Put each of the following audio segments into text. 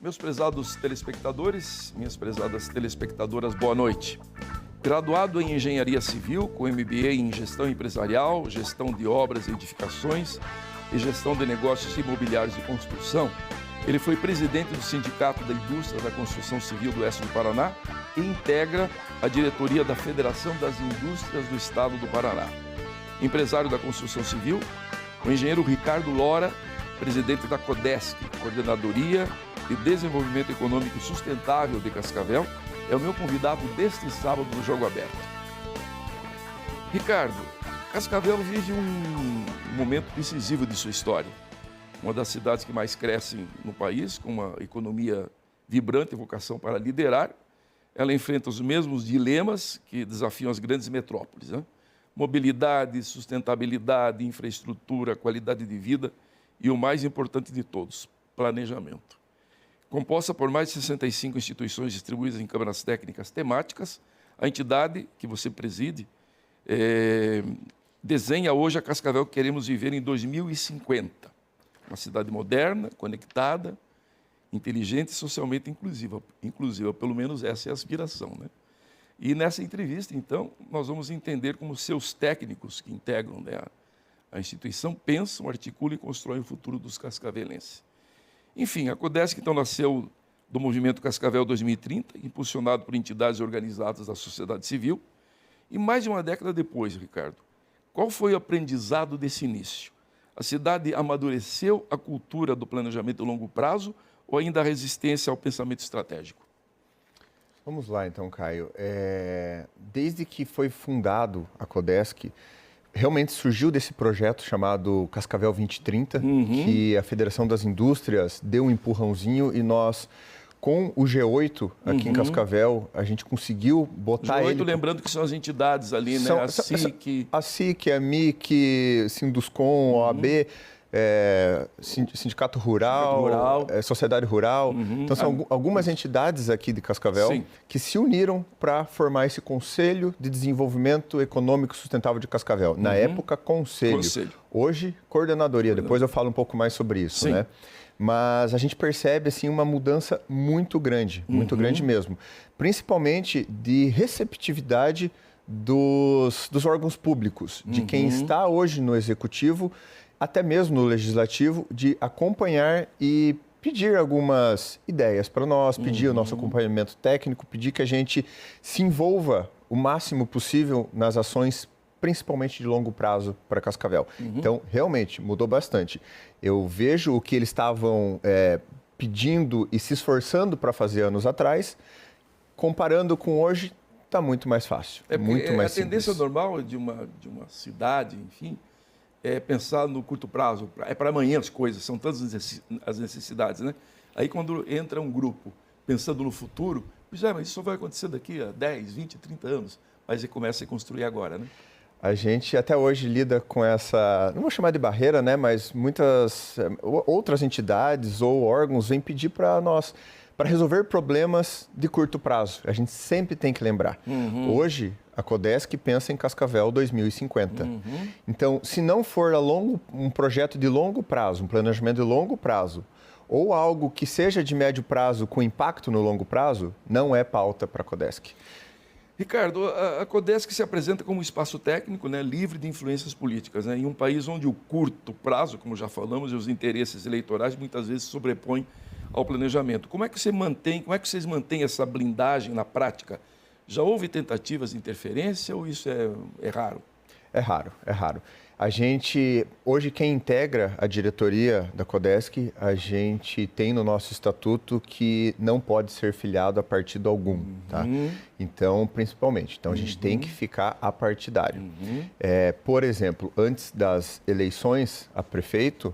Meus prezados telespectadores, minhas prezadas telespectadoras, boa noite. Graduado em Engenharia Civil, com MBA em Gestão Empresarial, Gestão de Obras e Edificações e Gestão de Negócios Imobiliários e Construção, ele foi presidente do Sindicato da Indústria da Construção Civil do Oeste do Paraná e integra a diretoria da Federação das Indústrias do Estado do Paraná. Empresário da construção civil, o engenheiro Ricardo Lora, presidente da CODESC, Coordenadoria de Desenvolvimento Econômico Sustentável de Cascavel, é o meu convidado deste sábado do Jogo Aberto. Ricardo, Cascavel vive um momento decisivo de sua história. Uma das cidades que mais crescem no país, com uma economia vibrante e vocação para liderar. Ela enfrenta os mesmos dilemas que desafiam as grandes metrópoles, né? Mobilidade, sustentabilidade, infraestrutura, qualidade de vida e o mais importante de todos, planejamento. Composta por mais de 65 instituições distribuídas em câmaras técnicas temáticas, a entidade que você preside desenha hoje a Cascavel que queremos viver em 2050. Uma cidade moderna, conectada, inteligente e socialmente inclusiva. Pelo menos essa é a aspiração, né? E nessa entrevista, então, nós vamos entender como seus técnicos que integram, né, a instituição pensam, articulam e constroem o futuro dos cascavelenses. Enfim, a CODESC, então, nasceu do Movimento Cascavel 2030, impulsionado por entidades organizadas da sociedade civil. E mais de uma década depois, Ricardo, qual foi o aprendizado desse início? A cidade amadureceu a cultura do planejamento a longo prazo ou ainda a resistência ao pensamento estratégico? Vamos lá, então, Caio. Desde que foi fundado a CODESC, realmente surgiu desse projeto chamado Cascavel 2030, que a Federação das Indústrias deu um empurrãozinho e nós, com o G8 aqui em Cascavel, a gente conseguiu botar G8, ele... lembrando que são as entidades ali, né? A SIC... A SIC, a MIC, Sinduscom, OAB... Sindicato Rural, Sociedade Rural. Então, são algumas entidades aqui de Cascavel que se uniram para formar esse Conselho de Desenvolvimento Econômico Sustentável de Cascavel. Na época, Conselho. Hoje, Coordenadoria. Depois eu falo um pouco mais sobre isso, né? Mas a gente percebe, assim, uma mudança muito grande mesmo. Principalmente de receptividade dos órgãos públicos, de quem está hoje no Executivo, até mesmo no Legislativo, de acompanhar e pedir algumas ideias para nós, pedir o nosso acompanhamento técnico, pedir que a gente se envolva o máximo possível nas ações, principalmente de longo prazo para Cascavel. Então, realmente, mudou bastante. Eu vejo o que eles estavam pedindo e se esforçando para fazer anos atrás, comparando com hoje, está muito mais fácil, muito mais simples. A tendência normal de uma cidade, enfim... pensar no curto prazo, é para amanhã as coisas, são tantas as necessidades, né? Aí quando entra um grupo pensando no futuro, mas isso só vai acontecer daqui a 10, 20, 30 anos, mas ele começa a construir agora, né? A gente até hoje lida com essa, não vou chamar de barreira, né? Mas muitas outras entidades ou órgãos vêm pedir para nós, para resolver problemas de curto prazo. A gente sempre tem que lembrar. Hoje, a CODESC pensa em Cascavel 2050. Então, se não for um projeto de longo prazo, um planejamento de longo prazo, ou algo que seja de médio prazo com impacto no longo prazo, não é pauta para a CODESC. Ricardo, a CODESC se apresenta como um espaço técnico, né, livre de influências políticas, né, em um país onde o curto prazo, como já falamos, e os interesses eleitorais muitas vezes se sobrepõem ao planejamento. Como é que vocês mantêm essa blindagem na prática? Já houve tentativas de interferência ou isso é raro? É raro. A gente, hoje, quem integra a diretoria da CODESC, a gente tem no nosso estatuto que não pode ser filiado a partido algum, tá? Então, principalmente. Então, a gente tem que ficar apartidário. Por exemplo, antes das eleições a prefeito,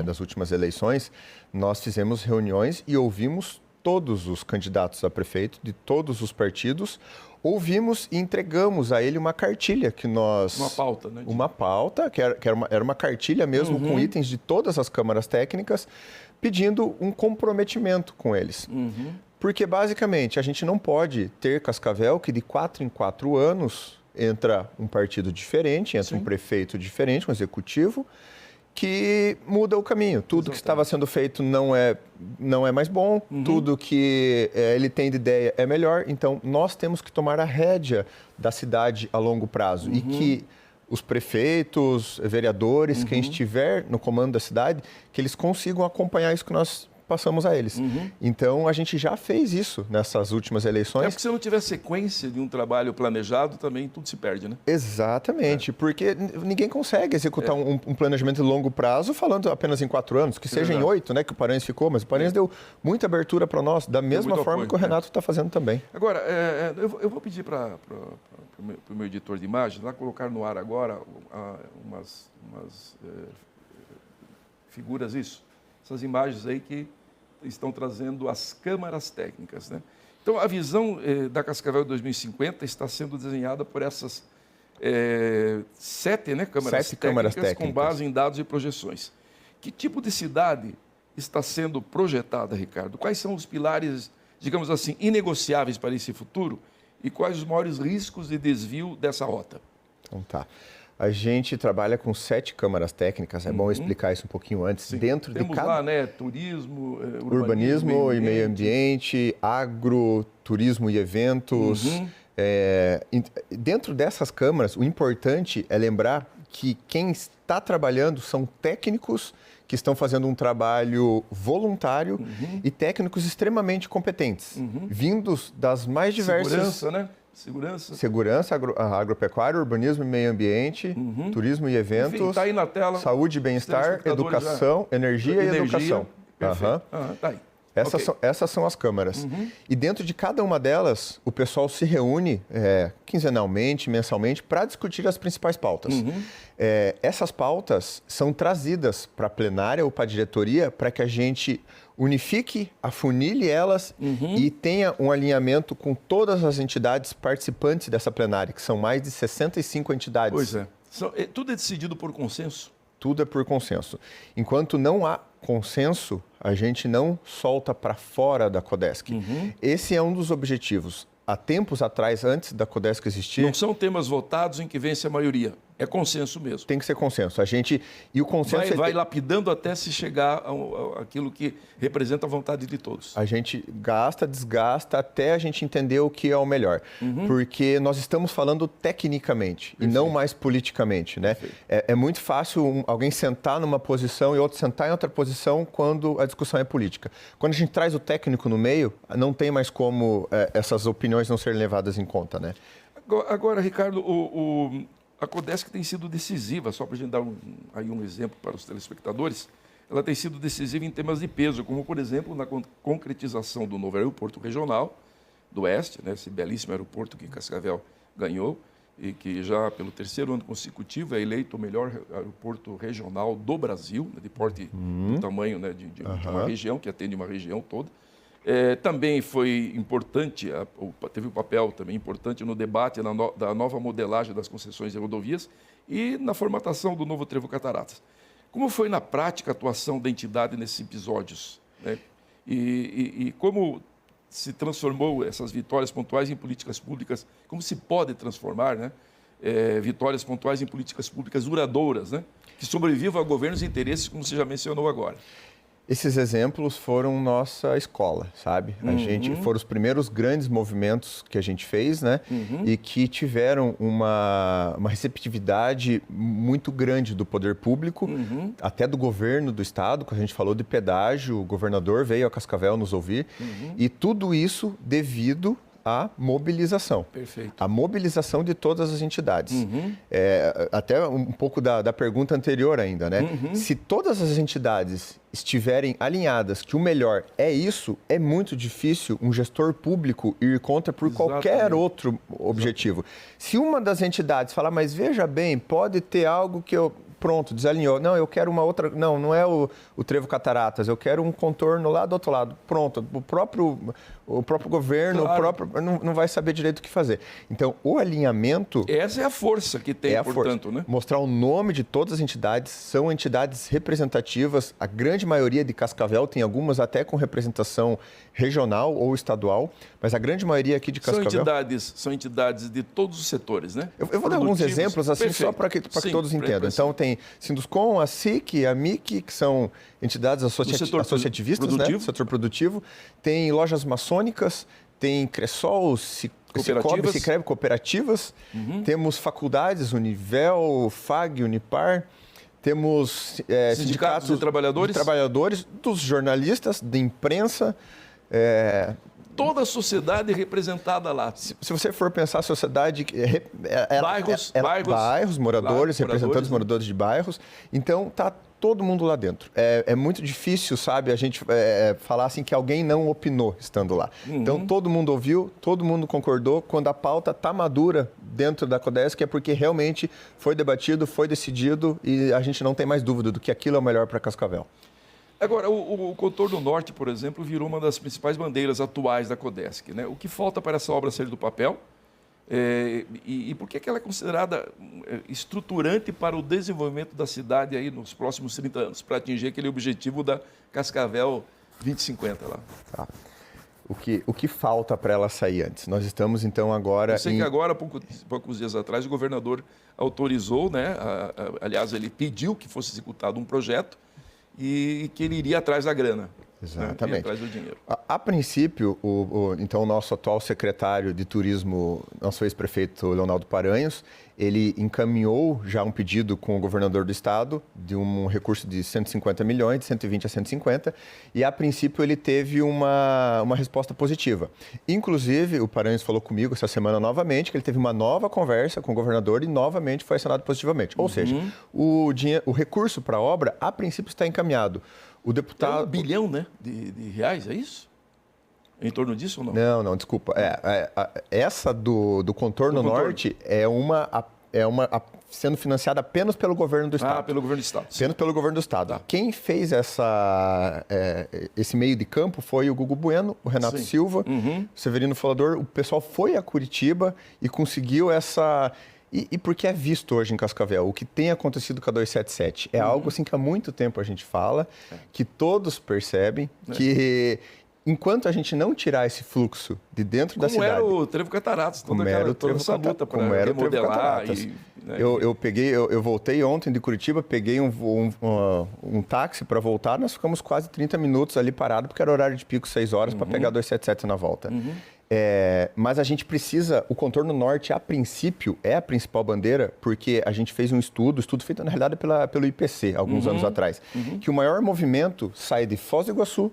das últimas eleições, nós fizemos reuniões e ouvimos todos os candidatos a prefeito de todos os partidos, ouvimos e entregamos a ele uma cartilha que nós... Uma pauta, né? Uma pauta, que era uma cartilha mesmo com itens de todas as câmaras técnicas, pedindo um comprometimento com eles. Porque, basicamente, a gente não pode ter Cascavel que de 4 em 4 anos entra um partido diferente, entra um prefeito diferente, um executivo, que muda o caminho. Tudo que estava sendo feito não é mais bom, tudo que ele tem de ideia é melhor. Então, nós temos que tomar a rédea da cidade a longo prazo e que os prefeitos, vereadores, quem estiver no comando da cidade, que eles consigam acompanhar isso que nós passamos a eles. Então, a gente já fez isso nessas últimas eleições. É porque se não tiver sequência de um trabalho planejado, também tudo se perde, né? Exatamente, porque ninguém consegue executar um planejamento de longo prazo falando apenas em 4 anos, que seja em 8, né, que o Paranhos ficou, mas o Paranhos deu muita abertura para nós, da mesma forma apoio, que o Renato está fazendo também. Agora, eu vou pedir para o meu editor de imagens lá colocar no ar agora umas figuras, essas imagens aí que estão trazendo as câmaras técnicas, né? Então, a visão da Cascavel 2050 está sendo desenhada por essas 7 câmaras técnicas com base em dados e projeções. Que tipo de cidade está sendo projetada, Ricardo? Quais são os pilares, digamos assim, inegociáveis para esse futuro e quais os maiores riscos de desvio dessa rota? Então tá. A gente trabalha com 7 câmaras técnicas, é bom explicar isso um pouquinho antes. Sim. Dentro Temos de cada... lá, né, turismo, urbanismo e meio ambiente, agro, turismo e eventos. Dentro dessas câmaras, o importante é lembrar que quem está trabalhando são técnicos que estão fazendo um trabalho voluntário e técnicos extremamente competentes, vindos das mais diversas... Segurança, né? Segurança, agropecuária, urbanismo e meio ambiente, turismo e eventos, enfim, tá aí na tela, saúde e bem-estar, educação, energia e educação. Perfeito. Tá aí. Essas são as câmaras. E dentro de cada uma delas, o pessoal se reúne quinzenalmente, mensalmente, para discutir as principais pautas. Essas pautas são trazidas para a plenária ou para a diretoria para que a gente unifique, afunile elas e tenha um alinhamento com todas as entidades participantes dessa plenária, que são mais de 65 entidades. Pois é. Tudo é decidido por consenso? Tudo é por consenso. Enquanto não há consenso, a gente não solta para fora da Codesc. Esse é um dos objetivos. Há tempos atrás, antes da Codesc existir... Não são temas votados em que vence a maioria. É consenso mesmo. Tem que ser consenso. E o consenso... Vai lapidando até se chegar àquilo que representa a vontade de todos. A gente gasta, desgasta, até a gente entender o que é o melhor. Porque nós estamos falando tecnicamente e não mais politicamente, né? É muito fácil alguém sentar numa posição e outro sentar em outra posição quando a discussão é política. Quando a gente traz o técnico no meio, não tem mais como essas opiniões não serem levadas em conta, né? Agora, Ricardo, a Codesc tem sido decisiva, só para a gente dar um exemplo para os telespectadores, ela tem sido decisiva em temas de peso, como, por exemplo, na concretização do novo aeroporto regional do Oeste, né, esse belíssimo aeroporto que Cascavel ganhou e que já pelo 3º ano consecutivo é eleito o melhor aeroporto regional do Brasil, né, de porte do tamanho, né, de uma região, que atende uma região toda. Também foi importante, teve um papel também importante no debate da nova modelagem das concessões de rodovias e na formatação do novo Trevo Cataratas. Como foi na prática a atuação da entidade nesses episódios, né? E como se transformou essas vitórias pontuais em políticas públicas, como se pode transformar, né, vitórias pontuais em políticas públicas duradouras, né, que sobrevivam a governos e interesses, como você já mencionou agora? Esses exemplos foram nossa escola, sabe? A gente foram os primeiros grandes movimentos que a gente fez, né? E que tiveram uma receptividade muito grande do poder público, até do governo do estado, quando a gente falou de pedágio, o governador veio a Cascavel nos ouvir, e tudo isso devido à mobilização. Perfeito. A mobilização de todas as entidades. Até um pouco da pergunta anterior ainda, né? Se todas as entidades estiverem alinhadas que o melhor é isso, é muito difícil um gestor público ir contra por qualquer outro objetivo. Se uma das entidades falar, mas veja bem, pode ter algo que eu... Pronto, desalinhou. Não, eu quero uma outra... Não é o Trevo Cataratas, eu quero um contorno lá do outro lado. Pronto, o próprio governo, não vai saber direito o que fazer. Então, o alinhamento... Essa é a força que tem, portanto, né? Mostrar o nome de todas as entidades, são entidades representativas, a grande maioria de Cascavel, tem algumas até com representação regional ou estadual, mas a grande maioria aqui de Cascavel... São entidades de todos os setores, né? Eu vou dar alguns exemplos, assim, só para que todos entendam. Então, tem tem Sinduscom, a SIC, a MIC, que são entidades associativistas, né? Do setor produtivo. Tem lojas maçônicas, tem Cressol, Cicobi, Sicredi, cooperativas. Temos faculdades, Univel, FAG, Unipar. Temos sindicatos de trabalhadores, dos jornalistas, da imprensa. Toda a sociedade representada lá. Se você for pensar a sociedade... Bairros, moradores, representantes moradores de bairros. Então, está todo mundo lá dentro. É muito difícil, sabe, a gente falar assim que alguém não opinou estando lá. Então, todo mundo ouviu, todo mundo concordou. Quando a pauta está madura dentro da Codesc, é porque realmente foi debatido, foi decidido e a gente não tem mais dúvida do que aquilo é o melhor para Cascavel. Agora, o Contorno Norte, por exemplo, virou uma das principais bandeiras atuais da Codesc, né? O que falta para essa obra sair do papel? E por que ela é considerada estruturante para o desenvolvimento da cidade aí nos próximos 30 anos, para atingir aquele objetivo da Cascavel 2050 lá? Tá. O que falta para ela sair antes? Nós estamos, então, agora... Eu sei que agora, poucos dias atrás, o governador autorizou, né? Aliás, ele pediu que fosse executado um projeto e que ele iria atrás da grana. Exatamente. Iria atrás do dinheiro. A princípio, então, o nosso atual secretário de turismo, nosso ex-prefeito Leonardo Paranhos, ele encaminhou já um pedido com o governador do estado de um recurso de 150 milhões, de 120 a 150, e a princípio ele teve uma resposta positiva. Inclusive, o Paranhos falou comigo essa semana novamente que ele teve uma nova conversa com o governador e novamente foi assinado positivamente. Ou seja, o recurso para a obra, a princípio, está encaminhado. O deputado... É 1 bilhão, né, de reais, é isso? Em torno disso ou não? Não, desculpa. Essa do Contorno Norte é uma sendo financiada apenas pelo governo do estado. Pelo governo do estado. Apenas pelo governo do estado. Tá. Quem fez esse meio de campo foi o Gugu Bueno, o Renato Silva, o Severino Falador. O pessoal foi a Curitiba e conseguiu essa... E porque é visto hoje em Cascavel, o que tem acontecido com a 277 é algo assim que há muito tempo a gente fala, que todos percebem, que enquanto a gente não tirar esse fluxo de dentro da cidade... Como era o Trevo Cataratas, toda essa luta para remodelar. Eu voltei ontem de Curitiba, peguei um táxi para voltar, nós ficamos quase 30 minutos ali parado, porque era horário de pico, 6 horas, para pegar a 277 na volta. Mas a gente precisa, o Contorno Norte, a princípio, é a principal bandeira, porque a gente fez um estudo feito na realidade pelo IPC, alguns anos atrás, que o maior movimento sai de Foz do Iguaçu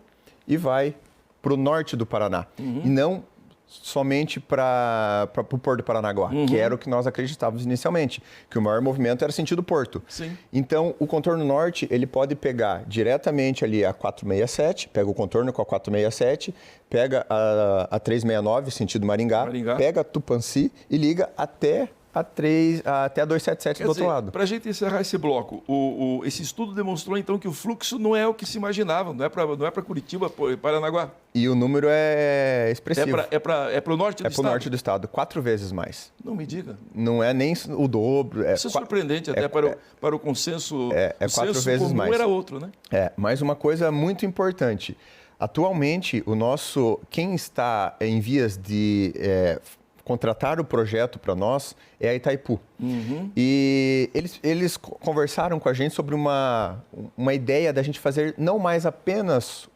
e vai para o norte do Paraná, e não somente para o Porto de Paranaguá, que era o que nós acreditávamos inicialmente, que o maior movimento era sentido Porto. Sim. Então, o Contorno Norte, ele pode pegar diretamente ali a 467, pega o contorno com a 467, pega a 369, sentido Maringá, pega a Tupanci e liga até a 277 do outro lado. Para a gente encerrar esse bloco, esse estudo demonstrou então que o fluxo não é o que se imaginava, não é para Curitiba, Paranaguá. E o número é expressivo. É para o norte do estado? É para o norte do estado, 4 vezes mais. Não me diga. Não é nem o dobro. Isso é surpreendente até para o consenso. É 4 vezes mais. Era outro, né? Mas uma coisa muito importante. Atualmente, quem está em vias de contratar o projeto para nós é a Itaipu. E eles conversaram com a gente sobre uma ideia da gente fazer não mais apenas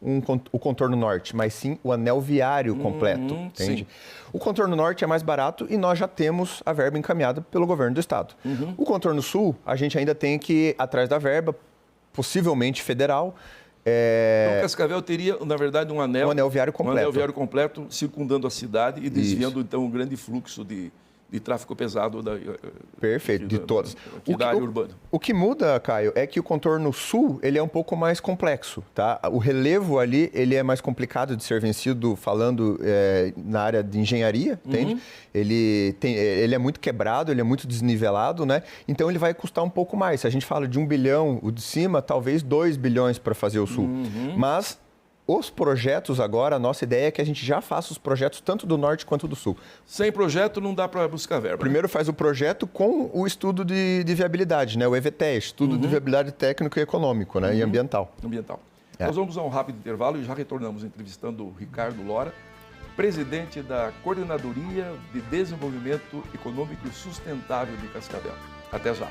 o Contorno Norte, mas sim o anel viário completo, entende? Sim. O Contorno Norte é mais barato e nós já temos a verba encaminhada pelo governo do estado. O Contorno Sul, a gente ainda tem que ir atrás da verba, possivelmente federal. Então, Cascavel teria, na verdade, um anel viário completo. Um anel viário completo circundando a cidade e desviando, então, um grande fluxo de tráfego pesado de todas. Da área urbana. O que muda, Caio, é que o Contorno Sul ele é um pouco mais complexo. Tá? O relevo ali ele é mais complicado de ser vencido falando na área de engenharia, entende? Ele é muito quebrado, ele é muito desnivelado, né? Então ele vai custar um pouco mais. Se a gente fala de 1 bilhão, o de cima, talvez 2 bilhões para fazer o Sul. Mas os projetos agora, a nossa ideia é que a gente já faça os projetos tanto do norte quanto do sul. Sem projeto não dá para buscar verba. Primeiro faz o projeto com o estudo de viabilidade, né? O EVTE, Estudo de Viabilidade Técnico e Econômico, né? E Ambiental. Nós vamos a um rápido intervalo e já retornamos entrevistando o Ricardo Lora, presidente da Coordenadoria de Desenvolvimento Econômico e Sustentável de Cascavel. Até já.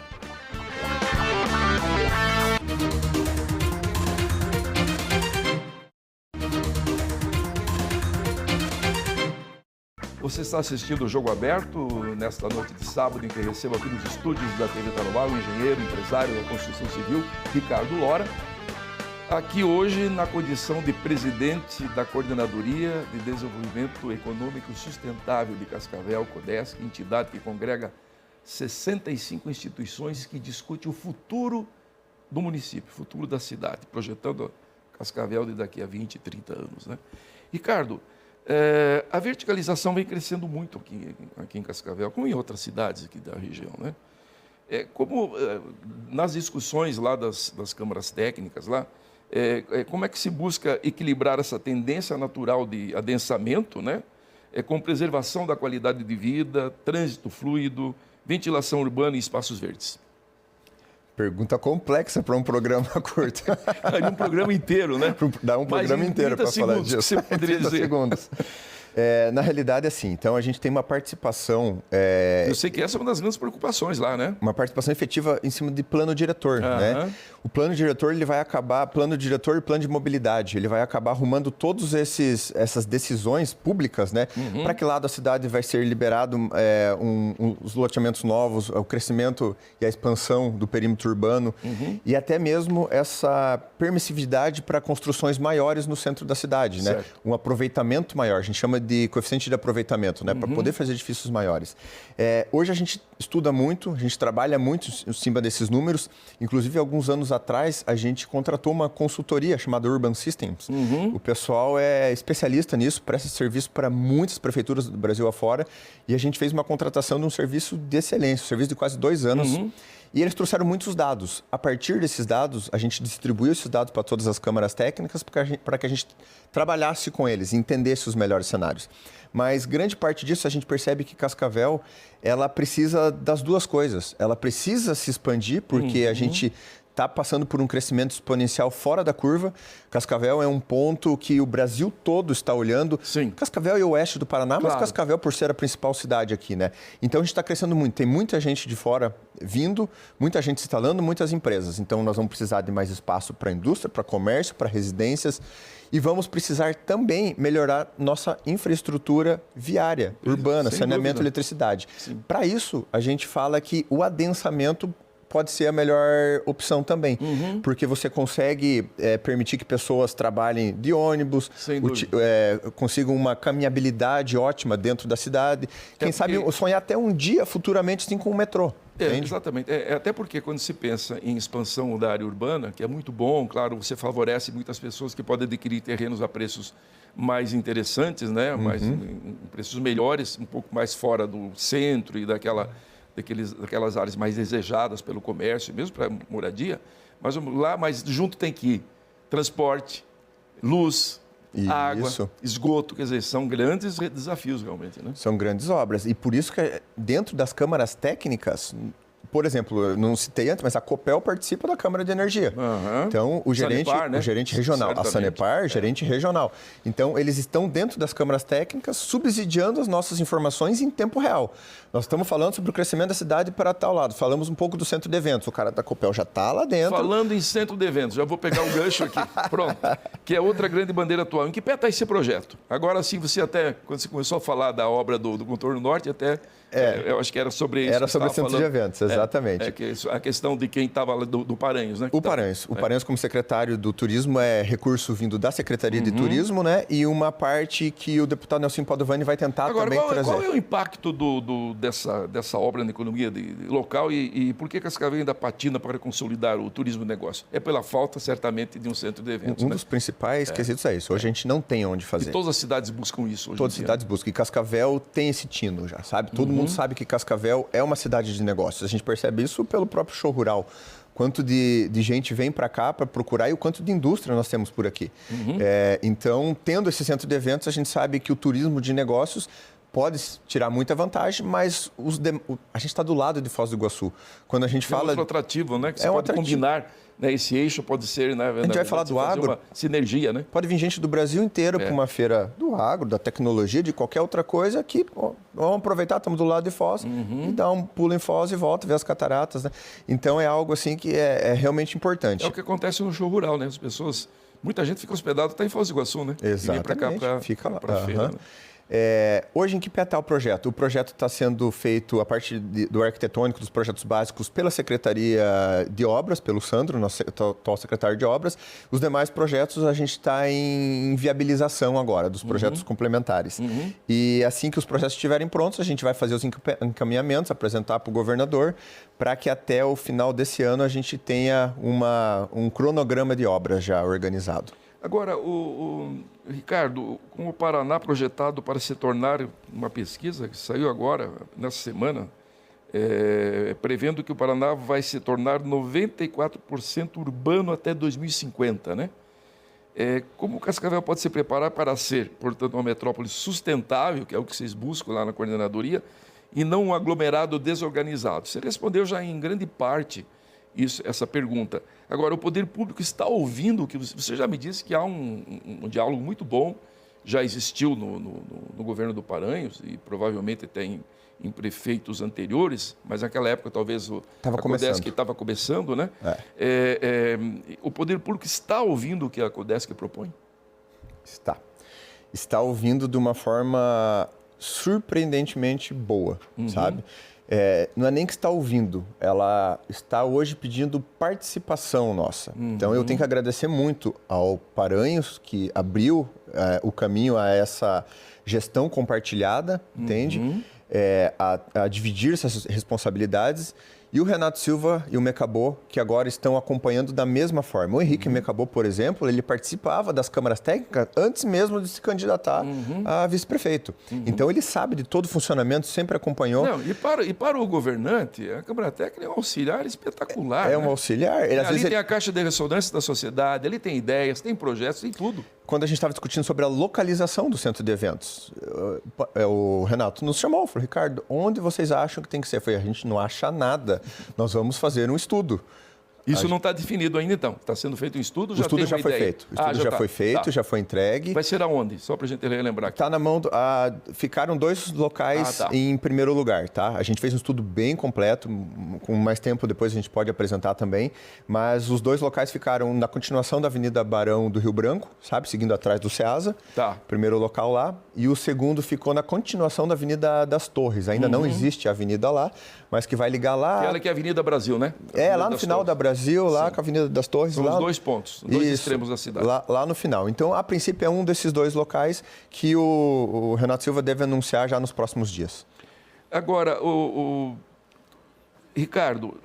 Você está assistindo o Jogo Aberto nesta noite de sábado, em que recebo aqui nos estúdios da TV Tarobá o engenheiro, empresário da construção civil, Ricardo Lora. Aqui hoje na condição de presidente da Coordenadoria de Desenvolvimento Econômico Sustentável de Cascavel, CODESC, entidade que congrega 65 instituições que discute o futuro do município, o futuro da cidade, projetando Cascavel de daqui a 20, 30 anos, né? Ricardo, a verticalização vem crescendo muito aqui em Cascavel, como em outras cidades aqui da região, né? Nas discussões lá das câmaras técnicas, lá, como é que se busca equilibrar essa tendência natural de adensamento, né? Com preservação da qualidade de vida, trânsito fluido, ventilação urbana e espaços verdes? Pergunta complexa para um programa curto. Um programa inteiro, né? Dá um programa inteiro para falar disso. Você poderia 30 dizer. segundos. Na realidade, assim, então a gente tem uma participação... Eu sei que essa é uma das grandes preocupações lá, né? Uma participação efetiva em cima de plano diretor, né? O plano diretor, ele vai acabar, plano diretor e plano de mobilidade, ele vai acabar arrumando todas essas decisões públicas, né? Para que lado a cidade vai ser liberado os loteamentos novos, o crescimento e a expansão do perímetro urbano e até mesmo essa permissividade para construções maiores no centro da cidade, né? Um aproveitamento maior, a gente chama de coeficiente de aproveitamento, né? Para poder fazer edifícios maiores. Hoje a gente estuda muito, a gente trabalha muito em cima desses números. Inclusive, alguns anos atrás, a gente contratou uma consultoria chamada Urban Systems. O pessoal é especialista nisso, presta serviço para muitas prefeituras do Brasil afora. E a gente fez uma contratação de um serviço de excelência, um serviço de quase 2 anos. E eles trouxeram muitos dados. A partir desses dados, a gente distribuiu esses dados para todas as câmaras técnicas para que a gente trabalhasse com eles, entendesse os melhores cenários. Mas grande parte disso a gente percebe que Cascavel, ela precisa das duas coisas. Ela precisa se expandir, porque a gente está passando por um crescimento exponencial fora da curva. Cascavel é um ponto que o Brasil todo está olhando. Sim. Cascavel e o oeste do Paraná, Claro. mas Cascavel por ser a principal cidade aqui, né? Então a gente está crescendo muito. Tem muita gente de fora vindo, muita gente se instalando, muitas empresas. Então nós vamos precisar de mais espaço para indústria, para comércio, para residências. E vamos precisar também melhorar nossa infraestrutura viária, urbana, Sem saneamento e dúvida. eletricidade. Para isso, a gente fala que o adensamento pode ser a melhor opção também, porque você consegue permitir que pessoas trabalhem de ônibus, Sem dúvida. consigam uma caminhabilidade ótima dentro da cidade. Quem sabe sonhar até um dia, futuramente, sim, com o metrô. Exatamente. Até porque quando se pensa em expansão da área urbana, que é muito bom, claro, você favorece muitas pessoas que podem adquirir terrenos a preços mais interessantes, né? Em preços melhores, um pouco mais fora do centro e daquelas áreas mais desejadas pelo comércio, mesmo para moradia. Mas junto tem que ir transporte, luz, água, esgoto, quer dizer, são grandes desafios realmente, né? São grandes obras. E por isso que dentro das câmaras técnicas, por exemplo, eu não citei antes, mas a Copel participa da Câmara de Energia. Então, o gerente, Sanepar, né? o gerente regional, Certamente. a Sanepar, gerente regional. Então, eles estão dentro das câmaras técnicas, subsidiando as nossas informações em tempo real. Nós estamos falando sobre o crescimento da cidade para tal lado. Falamos um pouco do centro de eventos. O cara da Copel já está lá dentro. Falando em centro de eventos, já vou pegar o gancho aqui. Pronto. Que é outra grande bandeira atual. Em que pé está esse projeto? Agora sim, você até, quando você começou a falar da obra do Contorno Norte, até eu acho que era sobre isso. Era sobre o centro de eventos, exatamente. A questão de quem estava lá do Paranhos, né? O Paranhos, como secretário do Turismo, é recurso vindo da Secretaria de Turismo, né? E uma parte que o deputado Nelson Padovani vai tentar também trazer. Qual é o impacto dessa obra na economia local e por que Cascavel ainda patina para consolidar o turismo negócio? É pela falta, certamente, de um centro de eventos, Um dos principais quesitos é isso. Hoje a gente não tem onde fazer. E todas as cidades buscam isso hoje. Todas as cidades buscam. E Cascavel tem esse tino já, sabe? Todo mundo sabe que Cascavel é uma cidade de negócios. A gente percebe isso pelo próprio show rural. Quanto de gente vem para cá para procurar e o quanto de indústria nós temos por aqui. Então, tendo esse centro de eventos, a gente sabe que o turismo de negócios pode tirar muita vantagem, mas a gente está do lado de Foz do Iguaçu. Quando a gente fala... É outro atrativo, né? Que você pode combinar, né? Esse eixo pode ser... Né? A gente vai falar do agro. Uma sinergia, né? Pode vir gente do Brasil inteiro para uma feira do agro, da tecnologia, de qualquer outra coisa que vamos aproveitar, estamos do lado de Foz e dar um pulo em Foz e volta, ver as cataratas, né? Então é algo assim que é realmente importante. É o que acontece no show rural, né? As pessoas... Muita gente fica hospedada, está em Foz do Iguaçu, né? Exatamente. E vem para cá, fica lá. Para feira, né? Hoje, em que pé está o projeto? O projeto está sendo feito, a parte do arquitetônico, dos projetos básicos, pela Secretaria de Obras, pelo Sandro, nosso atual secretário de Obras. Os demais projetos a gente está em viabilização agora, dos projetos complementares. E assim que os projetos estiverem prontos, a gente vai fazer os encaminhamentos, apresentar para o governador, para que até o final desse ano a gente tenha um cronograma de obras já organizado. Agora, Ricardo, com o Paraná projetado para se tornar uma pesquisa que saiu agora, nessa semana, prevendo que o Paraná vai se tornar 94% urbano até 2050, né? Como o Cascavel pode se preparar para ser, portanto, uma metrópole sustentável, que é o que vocês buscam lá na coordenadoria, e não um aglomerado desorganizado? Você respondeu já em grande parte essa pergunta. Agora, o poder público está ouvindo o que você já me disse que há um diálogo muito bom, já existiu no governo do Paranhos e provavelmente tem em prefeitos anteriores, mas naquela época talvez a Codesc estava começando, né? O poder público está ouvindo o que a Codesc propõe? Está ouvindo de uma forma surpreendentemente boa, sabe? Não é nem que está ouvindo, ela está hoje pedindo participação nossa. Então, eu tenho que agradecer muito ao Paranhos, que abriu o caminho a essa gestão compartilhada, entende? A dividir essas responsabilidades. E o Renato Silva e o Mecabô, que agora estão acompanhando da mesma forma. O Henrique Mecabô, por exemplo, ele participava das câmaras técnicas antes mesmo de se candidatar a vice-prefeito. Então, ele sabe de todo o funcionamento, sempre acompanhou. Não, e para o governante, a Câmara Técnica é um auxiliar espetacular. Um auxiliar. Ali tem a caixa de ressonância da sociedade, ali tem ideias, tem projetos, tem tudo. Quando a gente estava discutindo sobre a localização do centro de eventos, o Renato nos chamou, falou: Ricardo, onde vocês acham que tem que ser? Eu falei: a gente não acha nada, nós vamos fazer um estudo. Isso não está definido ainda, então? Está sendo feito um estudo? O estudo já foi feito. O estudo já foi feito, já foi entregue. Vai ser aonde? Só para a gente relembrar aqui. Está na mão ficaram 2 locais em primeiro lugar, tá? A gente fez um estudo bem completo, com mais tempo depois a gente pode apresentar também, mas os 2 locais ficaram na continuação da Avenida Barão do Rio Branco, sabe? Seguindo atrás do Ceasa. Primeiro local lá. E o segundo ficou na continuação da Avenida das Torres. Ainda não existe a avenida lá, mas que vai ligar lá... Aquela que é a Avenida Brasil, né? Lá no final da Brasil, lá com a Avenida das Torres. São os 2 pontos, 2 extremos da cidade. Lá no final. Então, a princípio, é um desses 2 locais que o Renato Silva deve anunciar já nos próximos dias. Agora, Ricardo,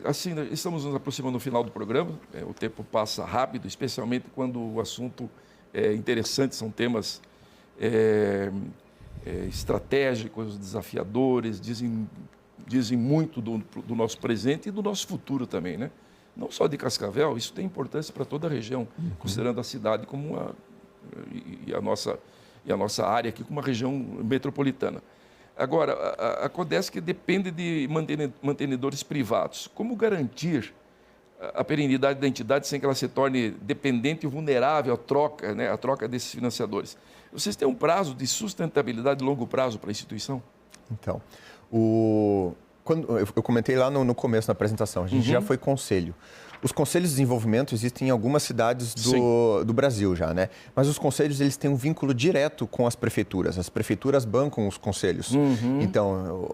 assim, estamos nos aproximando do final do programa, o tempo passa rápido, especialmente quando o assunto é interessante, são temas estratégicos, desafiadores, dizem muito do nosso presente e do nosso futuro também, né? Não só de Cascavel, isso tem importância para toda a região, considerando a cidade como e a nossa área aqui como uma região metropolitana. Agora, a Codesc depende de mantenedores privados. Como garantir a perenidade da entidade sem que ela se torne dependente e vulnerável à troca desses financiadores? Vocês têm um prazo de sustentabilidade de longo prazo para a instituição? Então, quando eu comentei lá no começo da apresentação, a gente já foi conselho. Os conselhos de desenvolvimento existem em algumas cidades do Brasil já, né? Mas os conselhos, eles têm um vínculo direto com as prefeituras. As prefeituras bancam os conselhos. Então,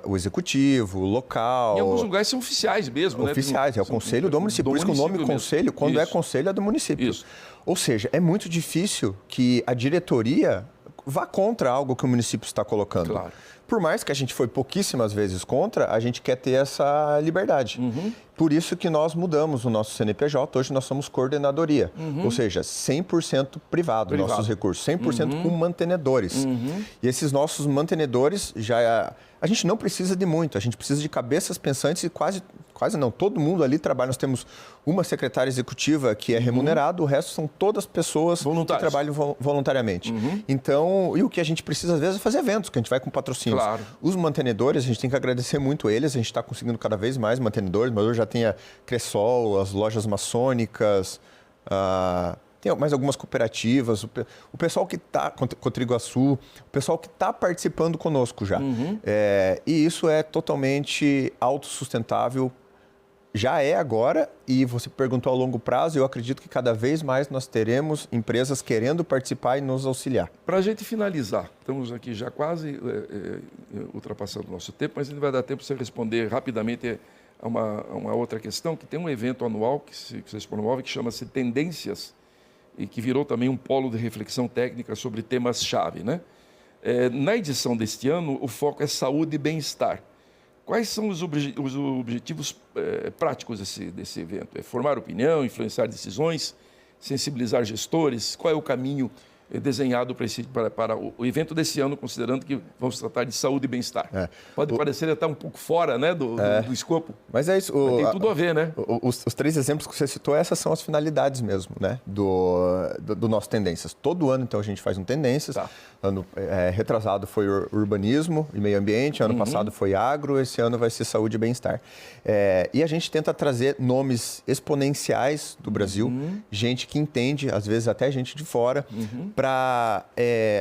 o executivo, o local... Em alguns lugares são oficiais mesmo, né? Oficiais, é o conselho do município. Por isso que o nome conselho, quando é conselho, é do município. Isso. Ou seja, é muito difícil que a diretoria vá contra algo que o município está colocando. Claro. Por mais que a gente foi pouquíssimas vezes contra, a gente quer ter essa liberdade. Por isso que nós mudamos o nosso CNPJ, hoje nós somos coordenadoria, ou seja, 100% privado, nossos recursos, 100% com mantenedores. E esses nossos mantenedores, a gente não precisa de muito, a gente precisa de cabeças pensantes e quase não, todo mundo ali trabalha. Nós temos uma secretária executiva que é remunerada, o resto são todas pessoas que trabalham voluntariamente. Então, e o que a gente precisa às vezes é fazer eventos, que a gente vai com patrocínios. Claro. Os mantenedores, a gente tem que agradecer muito eles, a gente está conseguindo cada vez mais mantenedores, mas hoje já tem a Cressol, as lojas maçônicas, tem mais algumas cooperativas, o pessoal que está, Cotriguaçu, o pessoal que está participando conosco já. E isso é totalmente autossustentável já é agora, e você perguntou a longo prazo, eu acredito que cada vez mais nós teremos empresas querendo participar e nos auxiliar. Para a gente finalizar, estamos aqui já quase ultrapassando o nosso tempo, mas ainda vai dar tempo para você responder rapidamente a uma outra questão, que tem um evento anual que vocês promovem, que chama-se Tendências, e que virou também um polo de reflexão técnica sobre temas-chave, né? Na edição deste ano, o foco é saúde e bem-estar. Quais são os objetivos práticos desse evento? É formar opinião, influenciar decisões, sensibilizar gestores? Qual é o caminho desenhado para o evento desse ano, considerando que vamos tratar de saúde e bem-estar? Pode parecer até um pouco fora, né, do escopo. Mas é isso. Mas tem tudo a ver, né? Os 3 exemplos que você citou, essas são as finalidades mesmo, né, do nosso Tendências. Todo ano, então, a gente faz um Tendências. Tá. Ano retrasado foi urbanismo e meio ambiente, ano passado foi agro, esse ano vai ser saúde e bem-estar. E a gente tenta trazer nomes exponenciais do Brasil, gente que entende, às vezes até gente de fora, para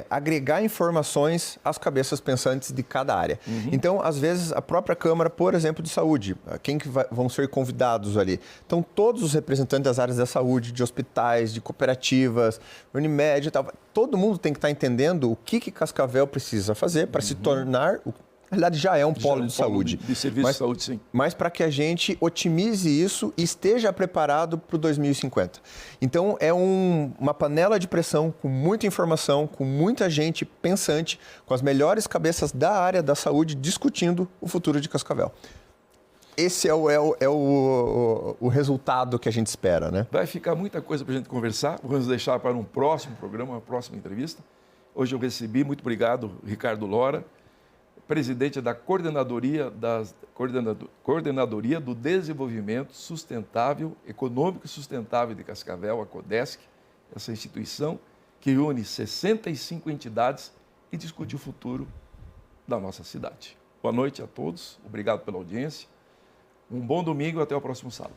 agregar informações às cabeças pensantes de cada área. Então, às vezes, a própria Câmara, por exemplo, de saúde, quem que vão ser convidados ali? Então, todos os representantes das áreas da saúde, de hospitais, de cooperativas, Unimed e tal, todo mundo tem que estar entendendo o que Cascavel precisa fazer para se tornar... Na realidade, já é um polo de saúde. De serviço de saúde, sim. Mas para que a gente otimize isso e esteja preparado para o 2050. Então, é uma panela de pressão com muita informação, com muita gente pensante, com as melhores cabeças da área da saúde discutindo o futuro de Cascavel. Esse é o resultado que a gente espera, né? Vai ficar muita coisa para a gente conversar. Vamos deixar para um próximo programa, uma próxima entrevista. Hoje eu recebi, muito obrigado, Ricardo Lora, presidente da Coordenadoria do Desenvolvimento Sustentável, Econômico e Sustentável de Cascavel, a CODESC, essa instituição que une 65 entidades e discute o futuro da nossa cidade. Boa noite a todos, obrigado pela audiência, um bom domingo e até o próximo sábado.